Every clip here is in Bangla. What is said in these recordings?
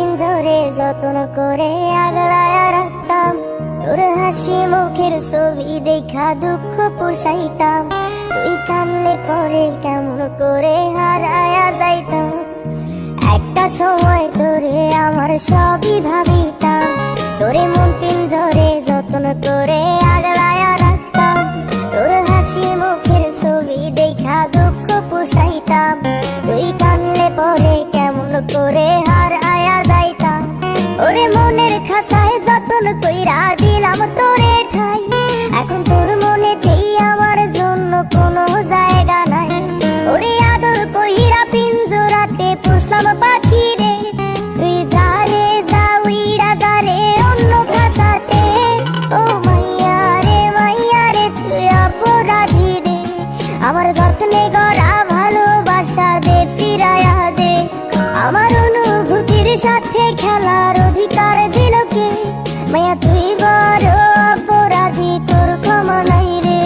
পিঞ্জরে যত্ন করে আগলায়া রাখতাম। তোর হাসি মুখের ছবি দেখা দুঃখ পোষাইতাম। তুই কানলে পরে কেমন করে হারায়া যাইতাম। একটা সময় তোরে আমার সবই ভাবিতাম। তোরে মন পিঞ্জরে যত্ন করে আগলায়া রাখতাম। তোর হাসি মুখের ছবি দেখা দুঃখ পোষাইতাম। তুই কানলে পরে কেমন করে হারায়া যাইতাম। ওরে মনের খাঁচায় যতন কইরা দিলাম তোরে ঠাই। এখন তোর মনেতেই আমার জন্য কোনো জায়গা নাই। ওরে আদর কইরা পিঞ্জরাতে পুষলাম পাখি রে। তুই যারে যা উইড়া যারে অন্য খাঁচাতে। ও মাইয়া রে তুই অপরাধী রে। আমার যত্নে গড়া ভালোবাসা দে ফিরায়া দে। আমার অনুভূতির সাথে খেলার অধিকার দিল কে? মায়া তুই বড় অপরাধী, তোর ক্ষমা নাই রে।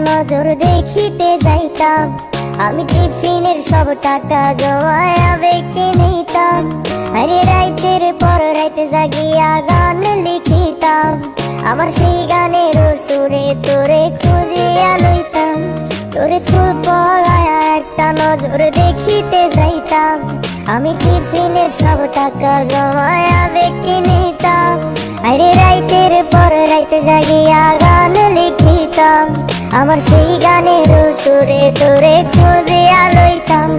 নজর দেখিতে যাইতাম। আমি টিফিনের সব টাকা জমায়া বেঁকে নিতাম। আরে রাইতের পর রাইতে জাগিয়া গান লিখিতাম। আমার সেই গানের সুরে তোরে খুঁজিয়া লইতাম। তোরে স্কুল পলায়া একটা নজর দেখিতে যাইতাম। আমি টিফিনের সব টাকা জমায়া বেঁকে নিতাম। আরে রাইতের পর রাইতে জাগিয়া গান লিখিতাম। আমার সেই গানের সুরে তোরে খুঁজিয়া লইতাম।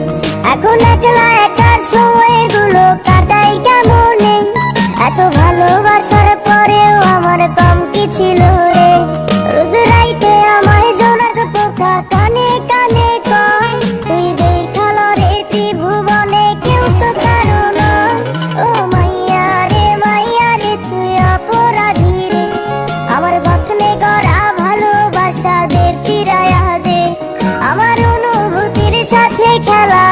এখন একলা একার সময়গুলো কাটাই কেমনে? এত ভালোবাসার পরেও আমার কম কি ছিল রে? রোজ রাইতে আমায় জোনাক পোকা কানে কানে কয়, তুই দেখাল রে ত্রিভুবনে কেউ তো কারো নয়। ও মাইয়া রে তুই অপরাধী রে। আমার যত্নে গড়া ভালোবাসা দে ফিরায়া দে। আমার অনুভূতির সাথে খেলা